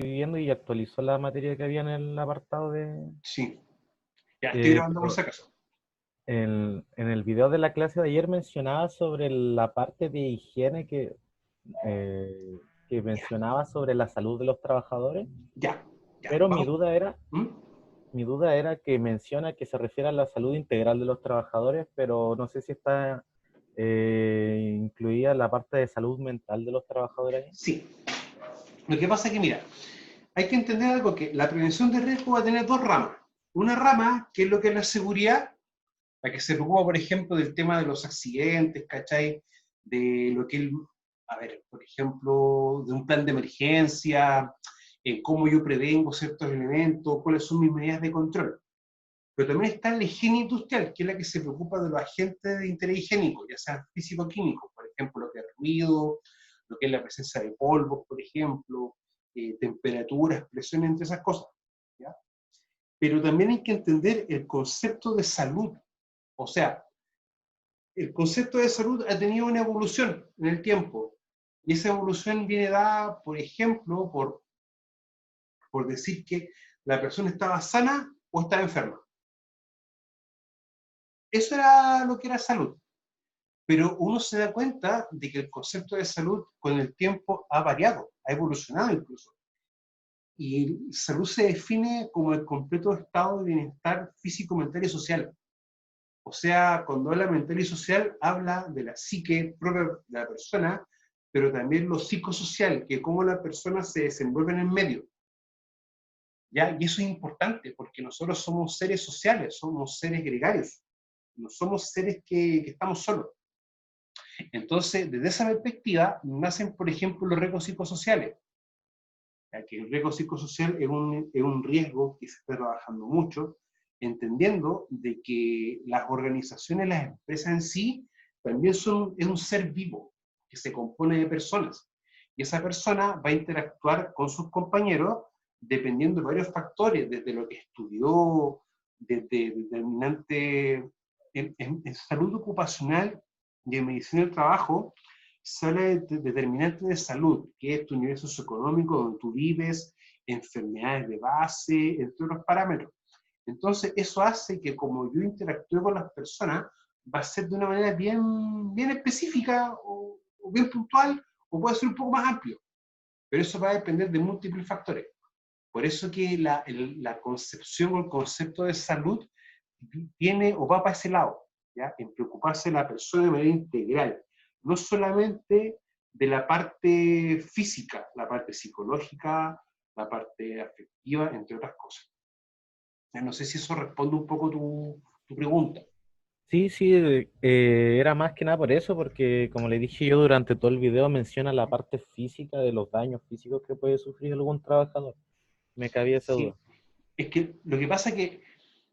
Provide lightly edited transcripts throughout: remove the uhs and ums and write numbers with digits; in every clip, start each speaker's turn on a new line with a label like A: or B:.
A: viendo y actualizó la materia que había en el apartado de...
B: Sí, ya estoy grabando por
A: pero
B: si acaso.
A: en el video de la clase de ayer mencionaba sobre la parte de higiene que
B: Ya,
A: mencionaba sobre la salud de los trabajadores,
B: ya, ya.
A: pero
B: Vamos. ¿Mm?
A: mi duda era que menciona que se refiere a la salud integral de los trabajadores, pero no sé si está incluida la parte de salud mental de los trabajadores ahí.
B: Sí. Lo que pasa es que, mira, hay que entender algo, que la prevención de riesgo va a tener dos ramas. Una rama, que es lo que es la seguridad, la que se preocupa, por ejemplo, del tema de los accidentes, ¿cachai? De lo que, a ver, por ejemplo, de un plan de emergencia, en cómo yo prevengo ciertos elementos, cuáles son mis medidas de control. Pero también está la higiene industrial, que es la que se preocupa de los agentes de interés higiénico, ya sean físico-químicos, por ejemplo, lo que es ruido, lo que es la presencia de polvos, por ejemplo, temperaturas, presiones, entre esas cosas. ¿Ya? Pero también hay que entender el concepto de salud. O sea, el concepto de salud ha tenido una evolución en el tiempo. Y esa evolución viene dada, por ejemplo, por decir que la persona estaba sana o estaba enferma. Eso era lo que era salud. Pero uno se da cuenta de que el concepto de salud con el tiempo ha variado, ha evolucionado incluso. Y salud se define como el completo estado de bienestar físico, mental y social. O sea, cuando habla mental y social, habla de la psique propia de la persona, pero también lo psicosocial, que cómo la persona se desenvuelve en el medio. ¿Ya? Y eso es importante, porque nosotros somos seres sociales, somos seres gregarios, no somos seres que estamos solos. Entonces, desde esa perspectiva, nacen, por ejemplo, los riesgos psicosociales. Ya que el riesgo psicosocial es un riesgo que se está trabajando mucho, entendiendo de que las organizaciones, las empresas en sí, también es un ser vivo, que se compone de personas. Y esa persona va a interactuar con sus compañeros dependiendo de varios factores, desde lo que estudió, desde determinante en salud ocupacional y en medicina del trabajo, se habla de determinantes de salud, que es tu nivel socioeconómico, donde tú vives, enfermedades de base, entre otros parámetros. Entonces, eso hace que como yo interactúe con las personas, va a ser de una manera bien específica o bien puntual, o puede ser un poco más amplio. Pero eso va a depender de múltiples factores. Por eso que la concepción o el concepto de salud viene o va para ese lado, ¿ya? En preocuparse de la persona de manera integral, no solamente de la parte física, la parte psicológica, la parte afectiva, entre otras cosas. Ya no sé si eso responde un poco tu pregunta.
A: Sí, sí, era más que nada por eso, porque como le dije yo durante todo el video, menciona la parte física de los daños físicos que puede sufrir algún trabajador. Me cabía esa duda.
B: Sí, es que lo que pasa es que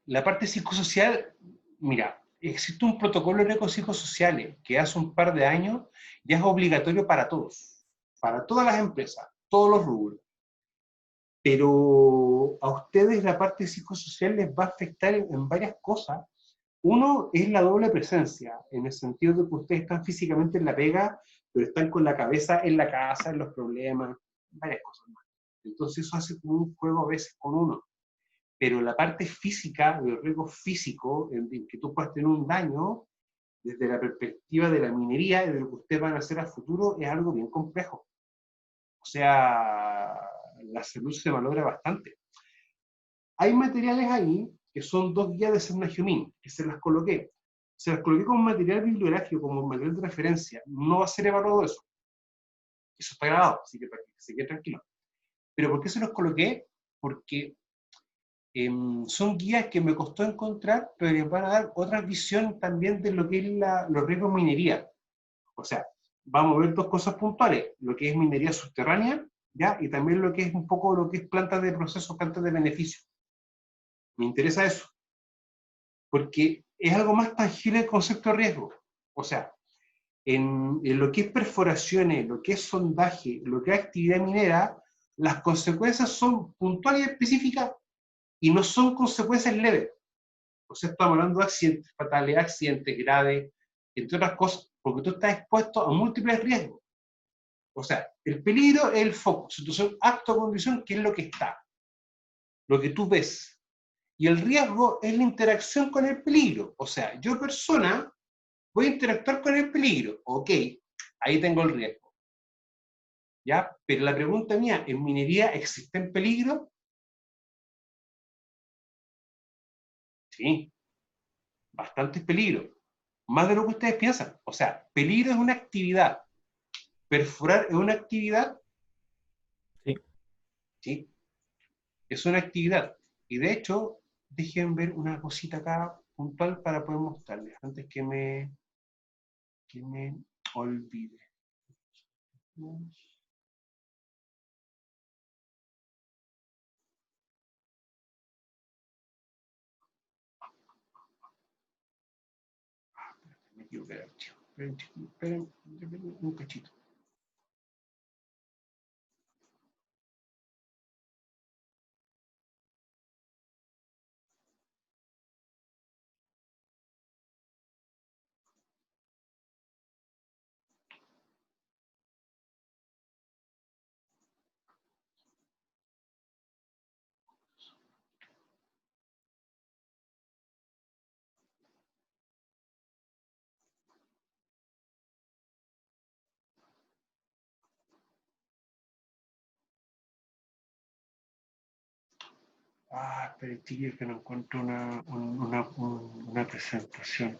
B: la parte psicosocial, mira, existe un protocolo de riesgos psicosociales que hace un par de años ya es obligatorio para todas las empresas, todos los rubros. Pero a ustedes la parte psicosocial les va a afectar en varias cosas. Uno es la doble presencia, en el sentido de que ustedes están físicamente en la pega, pero están con la cabeza en la casa, en los problemas, varias cosas más. Entonces eso hace como un juego a veces con uno. Pero la parte física, del riesgo físico, en que tú puedas tener un daño, desde la perspectiva de la minería y de lo que ustedes van a hacer a futuro, es algo bien complejo. O sea, la salud se valora bastante. Hay materiales ahí que son dos guías de Serna-Humin, que se las coloqué. Se las coloqué como material bibliográfico, como material de referencia. No va a ser evaluado eso. Eso está grabado, así que para que se quede tranquilo. Pero ¿por qué se los coloqué? Porque son guías que me costó encontrar, pero les van a dar otra visión también de lo que es los riesgos de minería. O sea, vamos a ver dos cosas puntuales, lo que es minería subterránea, ¿ya? Y también lo que es un poco lo que es plantas de proceso, plantas de beneficio. Me interesa eso, porque es algo más tangible el concepto de riesgo. O sea, en lo que es perforaciones, lo que es sondaje, lo que es actividad minera, las consecuencias son puntuales y específicas y no son consecuencias leves. O sea, estamos hablando de accidentes fatales, accidentes graves, entre otras cosas, porque tú estás expuesto a múltiples riesgos. O sea, El peligro es el foco, situación, acto, condición, que es lo que está, lo que tú ves. Y el riesgo es la interacción con el peligro. O sea, yo persona voy a interactuar con el peligro. Ok, ahí tengo el riesgo. ¿Ya? Pero la pregunta mía, ¿en minería existen peligros? Sí, bastantes peligros. Más de lo que ustedes piensan. O sea, peligro es una actividad. Perforar es una actividad.
A: Sí.
B: Sí, es una actividad. Y de hecho, dejen ver una cosita acá puntual para poder mostrarles, antes que me olvide. Me equivoqué de archivo. Esperen un cachito. Esperen, chiquillos, que no encuentro una presentación.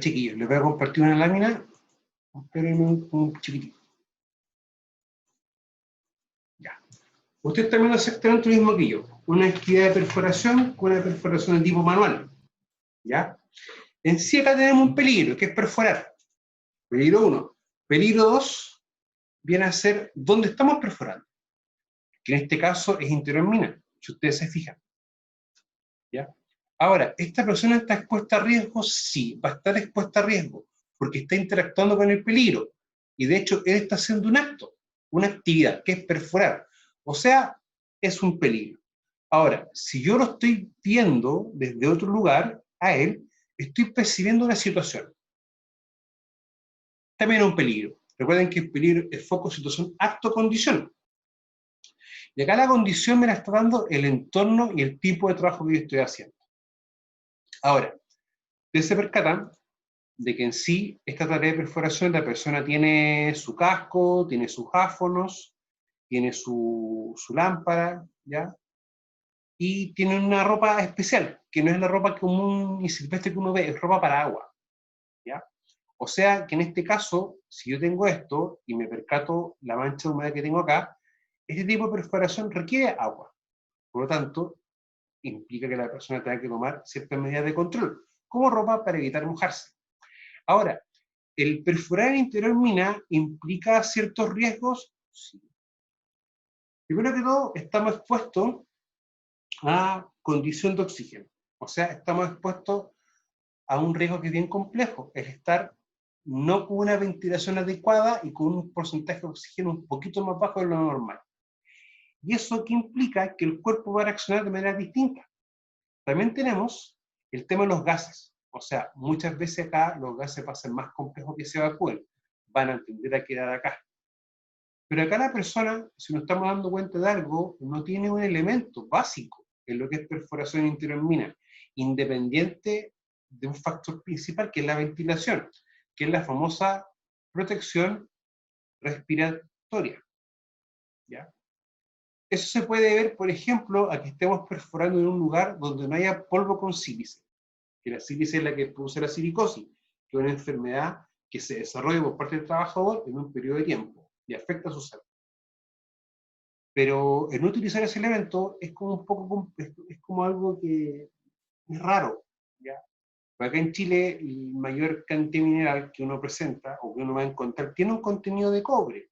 B: Chiquillos, les voy a compartir una lámina. Esperen un chiquitito. Ya. Usted también hace exactamente lo mismo que yo. Una actividad de perforación con una perforación de tipo manual. ¿Ya? En sí acá tenemos un peligro, que es perforar. Peligro 1. Peligro 2 viene a ser dónde estamos perforando, que en este caso es interior mina, si ustedes se fijan. ¿Ya? Ahora, ¿esta persona está expuesta a riesgo? Sí, va a estar expuesta a riesgo, porque está interactuando con el peligro. Y de hecho, él está haciendo un acto, una actividad, que es perforar. O sea, es un peligro. Ahora, si yo lo estoy viendo desde otro lugar, a él, estoy percibiendo una situación. También es un peligro. Recuerden que el peligro es foco, situación, acto, condición. Y acá la condición me la está dando el entorno y el tipo de trabajo que yo estoy haciendo. Ahora, ustedes se percatan de que en sí, esta tarea de perforación, la persona tiene su casco, tiene sus áfonos, tiene su lámpara, ¿ya? Y tiene una ropa especial, que no es la ropa común y silvestre que uno ve, es ropa para agua, ¿ya? O sea que en este caso, si yo tengo esto y me percato la mancha de humedad que tengo acá, este tipo de perforación requiere agua. Por lo tanto, implica que la persona tenga que tomar ciertas medidas de control, como ropa para evitar mojarse. Ahora, ¿el perforar el interior mina implica ciertos riesgos? Sí. Primero que todo, estamos expuestos a condición de oxígeno. O sea, estamos expuestos a un riesgo que es bien complejo, es estar no con una ventilación adecuada y con un porcentaje de oxígeno un poquito más bajo de lo normal. ¿Y eso qué implica? Que el cuerpo va a reaccionar de manera distinta. También tenemos el tema de los gases. O sea, muchas veces acá los gases pasan más complejos que se evacúen. van a entender a qué edad acá. Pero acá la persona, si nos estamos dando cuenta de algo, no tiene un elemento básico en lo que es perforación interior mina, independiente de un factor principal, que es la ventilación, que es la famosa protección respiratoria. ¿Ya? Eso se puede ver, por ejemplo, a que estemos perforando en un lugar donde no haya polvo con sílice, que la sílice es la que produce la silicosis, que es una enfermedad que se desarrolla por parte del trabajador en un periodo de tiempo y afecta a su salud. Pero el no utilizar ese elemento es como un poco, es como algo que es raro, ¿ya? Porque acá en Chile el mayor cantidad mineral que uno presenta o que uno va a encontrar tiene un contenido de cobre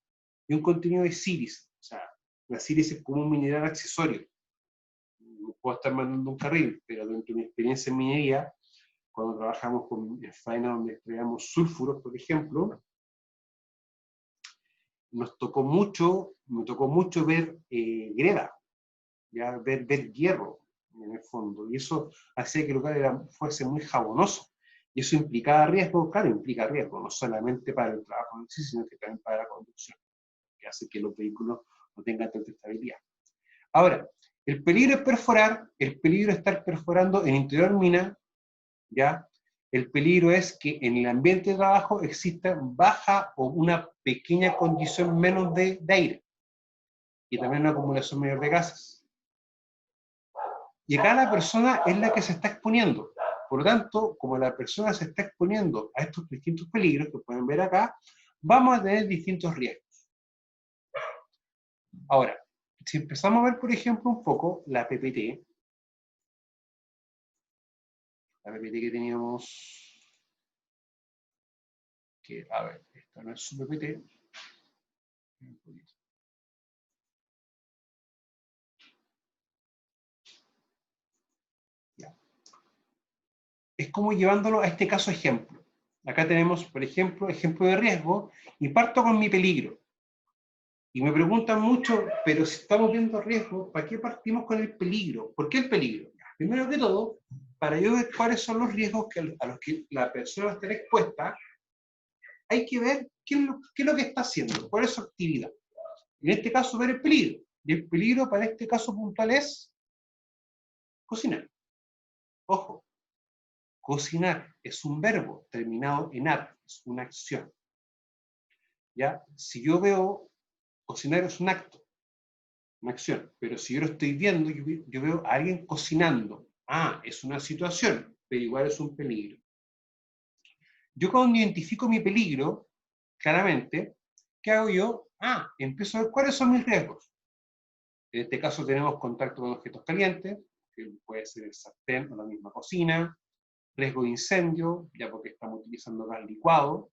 B: y un contenido de sílice. O sea, la sílice es como un mineral accesorio. No puedo estar mandando un carril, pero dentro de mi experiencia en minería, cuando trabajamos con faena donde extraíamos sulfuros, por ejemplo, me tocó mucho ver greda, ¿ya? Ver hierro en el fondo, y eso hacía que el lugar fuese muy jabonoso. Y eso implicaba riesgo, claro, implica riesgo, no solamente para el trabajo en sí, sino que también para la conducción, que hace que los vehículos no tengan tanta estabilidad. Ahora, el peligro es perforar, el peligro es estar perforando en interior mina, ¿ya? El peligro es que en el ambiente de trabajo exista baja o una pequeña condición menos de aire, y también una acumulación mayor de gases. Y acá la persona es la que se está exponiendo. Por lo tanto, como la persona se está exponiendo a estos distintos peligros que pueden ver acá, vamos a tener distintos riesgos. Ahora, si empezamos a ver, por ejemplo, un poco la PPT que teníamos, que, a ver, esta no es su PPT, ya. Es como llevándolo a este caso ejemplo. Acá tenemos, por ejemplo, ejemplo de riesgo, y parto con mi peligro. Y me preguntan mucho, pero si estamos viendo riesgo, ¿para qué partimos con el peligro? ¿Por qué el peligro? Primero que todo, para yo ver cuáles son los riesgos a los que la persona va a estar expuesta, hay que ver qué es lo que está haciendo, cuál es su actividad. En este caso, ver el peligro. Y el peligro para este caso puntual es cocinar. Ojo, cocinar es un verbo terminado en ar, es una acción. ¿Ya? Si yo veo, cocinar es un acto, una acción, pero si yo lo estoy viendo, yo veo a alguien cocinando. Ah, es una situación, pero igual es un peligro. Yo cuando identifico mi peligro, claramente, ¿qué hago yo? Ah, empiezo a ver cuáles son mis riesgos. En este caso tenemos contacto con objetos calientes, que puede ser el sartén o la misma cocina, riesgo de incendio, ya porque estamos utilizando gas licuado,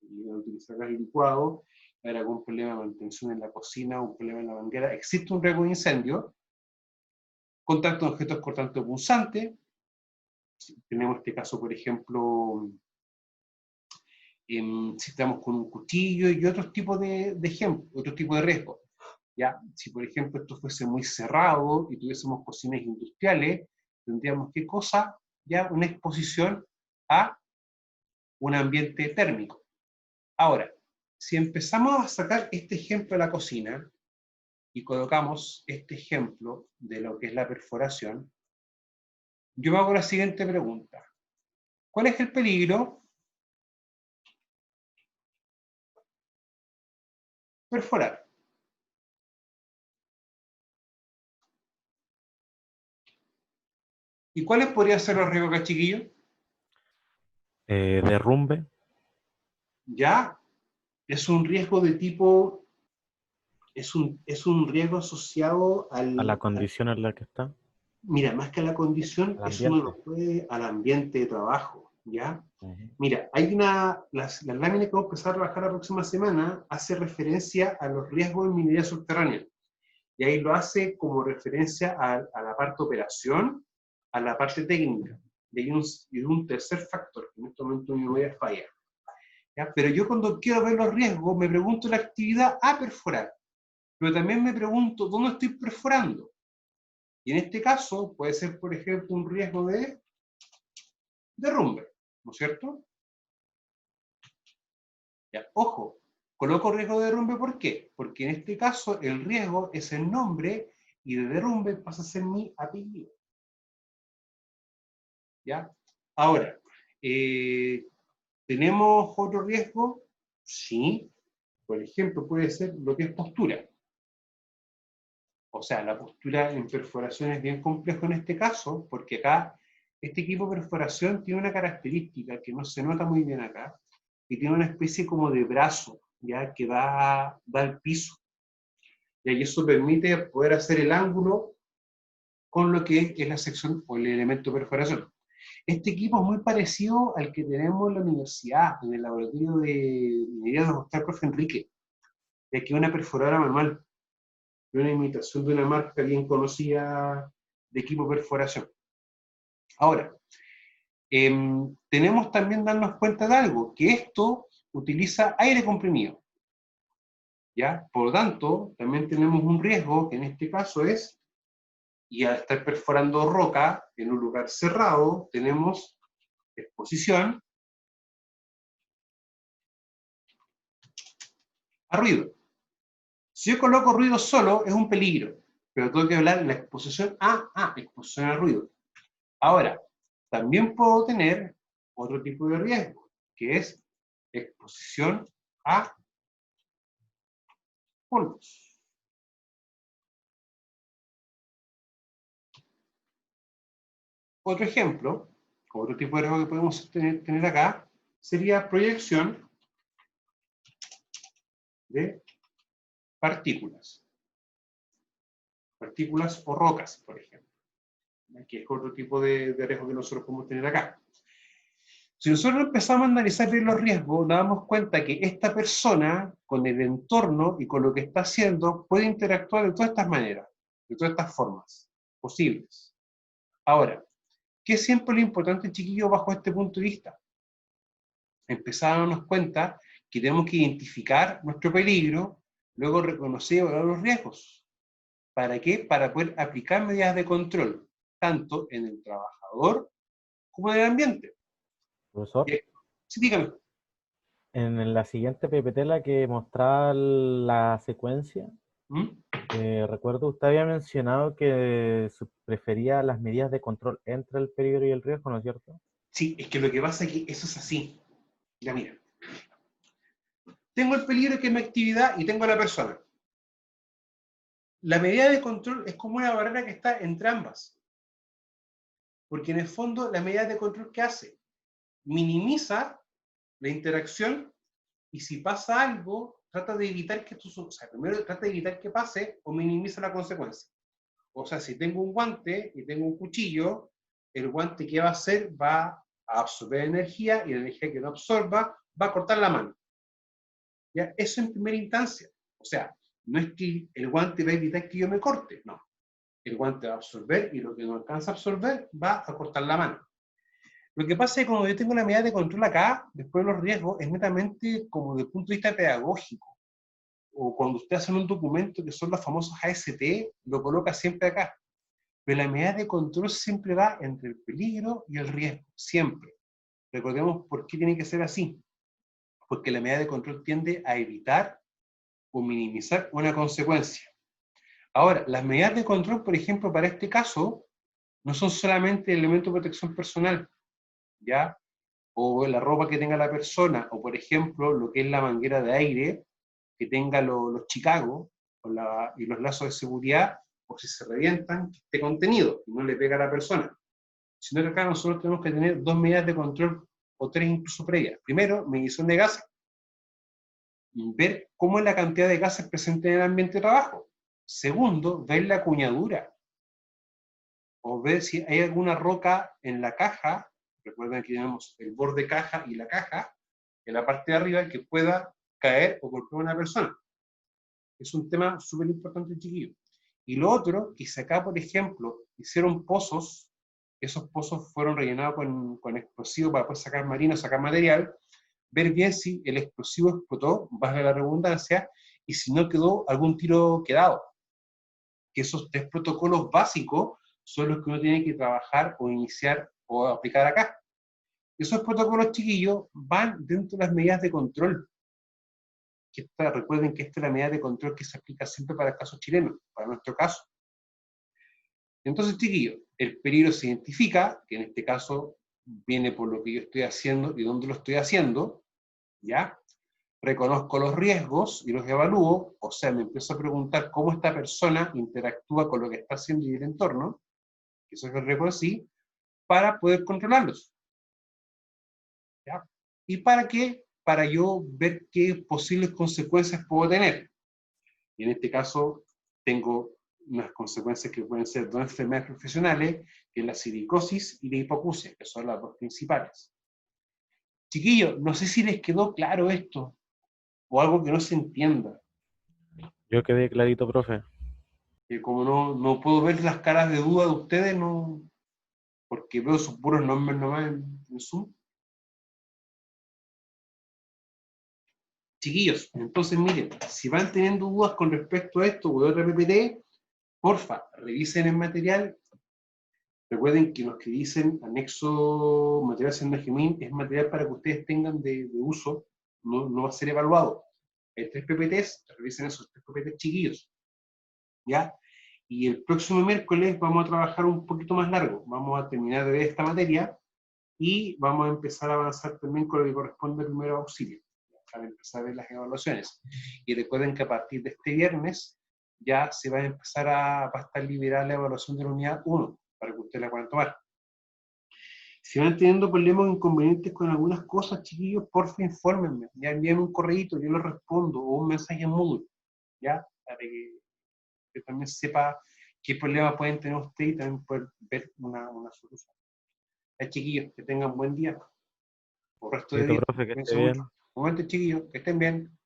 B: y al utilizar gas licuado, hay algún problema de mantención en la cocina, un problema en la manguera, existe un riesgo de incendio. Contacto con objetos cortantes o punzantes, tenemos este caso, por ejemplo, si estamos con un cuchillo y otros tipos de ejemplos, otros tipos de riesgos. ¿Ya? Si, por ejemplo, esto fuese muy cerrado y tuviésemos cocinas industriales, tendríamos ¿qué cosa? Ya una exposición a un ambiente térmico. Ahora, si empezamos a sacar este ejemplo de la cocina y colocamos este ejemplo de lo que es la perforación, yo me hago la siguiente pregunta. ¿Cuál es el peligro? Perforar. ¿Y cuáles podrían ser los riesgos, chiquillos?
A: Derrumbe.
B: Ya es un riesgo de tipo, es un riesgo asociado
A: A la condición en la que está,
B: mira, más que a la condición,
A: al
B: es uno
A: ambiente.
B: lo puede al ambiente de trabajo, ¿ya?
A: Ujú.
B: Mira, las láminas que vamos a empezar a trabajar la próxima semana hace referencia a los riesgos en minería subterránea. Y ahí lo hace como referencia a la parte operación, a la parte técnica. Y hay un tercer factor, que en este momento mi memoria falla. ¿Ya? Pero yo cuando quiero ver los riesgos, me pregunto la actividad a perforar. Pero también me pregunto, ¿dónde estoy perforando? Y en este caso puede ser, por ejemplo, un riesgo de derrumbe, ¿no es cierto? Ya, ojo, coloco riesgo de derrumbe, ¿por qué? Porque en este caso el riesgo es el nombre y de derrumbe pasa a ser mi apellido. ¿Ya? Ahora, ¿tenemos otro riesgo? Sí. Por ejemplo, puede ser lo que es postura. O sea, la postura en perforación es bien complejo en este caso, porque acá este equipo de perforación tiene una característica que no se nota muy bien acá, y tiene una especie como de brazo, ya que da al piso. Y eso permite poder hacer el ángulo con lo que es la sección o el elemento de perforación. Este equipo es muy parecido al que tenemos en la universidad, en el laboratorio de minería donde está el profe Enrique, de que es una perforadora manual, de una imitación de una marca bien conocida de equipo de perforación. Ahora, tenemos también darnos cuenta de algo, que esto utiliza aire comprimido, ¿ya? Por lo tanto, también tenemos un riesgo, que en este caso es, y al estar perforando roca en un lugar cerrado, tenemos exposición a ruido. Si yo coloco ruido solo, es un peligro, pero tengo que hablar de la exposición exposición al ruido. Ahora, también puedo tener otro tipo de riesgo, que es exposición a polvos. Otro ejemplo, otro tipo de riesgo que podemos tener acá, sería proyección de partículas. Partículas o rocas, por ejemplo, que es otro tipo de riesgo que nosotros podemos tener acá. Si nosotros empezamos a analizar bien los riesgos, nos damos cuenta que esta persona, con el entorno y con lo que está haciendo, puede interactuar de todas estas maneras, de todas estas formas posibles. Ahora, ¿qué es siempre lo importante, chiquillos, bajo este punto de vista? Empezar a darnos cuenta que tenemos que identificar nuestro peligro, luego reconocer y evaluar los riesgos. ¿Para qué? Para poder aplicar medidas de control, tanto en el trabajador como en el ambiente.
A: Profesor,
B: Sí, dígame.
A: en la siguiente PPT, la que mostraba la secuencia,
B: ¿Mm?
A: recuerdo usted había mencionado que prefería las medidas de control entre el peligro y el riesgo, ¿no es cierto?
B: Sí, es que lo que pasa es que eso es así. Ya mira, tengo el peligro que es mi actividad y tengo a la persona. La medida de control es como una barrera que está entre ambas. Porque en el fondo la medida de control que hace minimiza la interacción y si pasa algo, trata de evitar que esto, o sea, primero trata de evitar que pase o minimiza la consecuencia. O sea, si tengo un guante y tengo un cuchillo, el guante que va a hacer va a absorber energía y la energía que no absorba va a cortar la mano. ¿Ya? Eso en primera instancia. O sea, no es que el guante va a evitar que yo me corte, no. El guante va a absorber y lo que no alcanza a absorber va a cortar la mano. Lo que pasa es que cuando yo tengo la medida de control acá, después de los riesgos, es netamente como desde el punto de vista pedagógico. O cuando usted hace un documento que son los famosos AST, lo coloca siempre acá. Pero la medida de control siempre va entre el peligro y el riesgo, siempre. Recordemos por qué tiene que ser así. Porque la medida de control tiende a evitar o minimizar una consecuencia. Ahora, las medidas de control, por ejemplo, para este caso, no son solamente el elemento de protección personal, ¿ya? O la ropa que tenga la persona, o por ejemplo, lo que es la manguera de aire, que tenga los Chicago y los lazos de seguridad, por si se revientan, que esté contenido y no le pega a la persona. Sino que acá nosotros tenemos que tener dos medidas de control, o tres incluso previas. Primero, medición de gases, ver cómo es la cantidad de gases presentes en el ambiente de trabajo. Segundo, ver la cuñadura, o ver si hay alguna roca en la caja. Recuerden que tenemos el borde caja y la caja, en la parte de arriba, que pueda caer o golpear a una persona. Es un tema súper importante, chiquillo. Y lo otro, que si acá, por ejemplo, hicieron pozos, esos pozos fueron rellenados con explosivo para poder sacar marino, sacar material, ver bien si el explosivo explotó, baja la redundancia, y si no quedó algún tiro quedado. Que esos tres protocolos básicos son los que uno tiene que trabajar o iniciar o aplicar acá. Esos protocolos, chiquillos, van dentro de las medidas de control. recuerden que esta es la medida de control que se aplica siempre para el caso chileno, para nuestro caso. Entonces, chiquillos, el peligro se identifica, que en este caso viene por lo que yo estoy haciendo y dónde lo estoy haciendo, ¿ya? Reconozco los riesgos y los evalúo, o sea, me empiezo a preguntar cómo esta persona interactúa con lo que está haciendo y el entorno, que eso es el riesgo en sí, para poder controlarlos. ¿Ya? ¿Y para qué? Para yo ver qué posibles consecuencias puedo tener. Y en este caso, tengo unas consecuencias que pueden ser dos enfermedades profesionales, que es la silicosis y la hipoacusia, que son las dos principales. Chiquillos, no sé si les quedó claro esto, o algo que no se entienda.
A: Yo quedé clarito, profe.
B: Que como no puedo ver las caras de duda de ustedes, no, porque veo sus puros nombres nomás en Zoom. Chiquillos, entonces miren, si van teniendo dudas con respecto a esto o de otra PPT, porfa, revisen el material. Recuerden que los que dicen anexo material Sendagemin es material para que ustedes tengan de uso, no va a ser evaluado. Hay 3 PPTs, revisen esos 3 PPTs chiquillos. ¿Ya? Y el próximo miércoles vamos a trabajar un poquito más largo. Vamos a terminar de ver esta materia y vamos a empezar a avanzar también con lo que corresponde al primer auxilio, para empezar a ver las evaluaciones. Y recuerden que a partir de este viernes ya se va a empezar va a estar liberada la evaluación de la unidad 1, para que ustedes la puedan tomar. Si van teniendo problemas o inconvenientes con algunas cosas, chiquillos, porfa, infórmenme. Ya envíenme un correíto, yo lo respondo, o un mensaje en Moodle, ¿ya? Para que también sepa qué problemas pueden tener ustedes y también poder ver una solución. Chiquillos, que tengan buen día o resto de
A: Listo,
B: día.
A: profe, que esté
B: Cuídense mucho.
A: bien.
B: Un momento, chiquillos, que estén bien.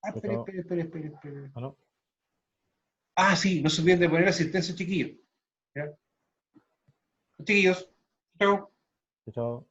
B: Ah,
A: Chao,
B: espere,
A: chao.
B: espere, espere, espere, espere.
A: Bueno,
B: Ah, sí, no se olviden de poner asistencia, chiquillos. ¿Ya? Chiquillos, chao.
A: chao, chao.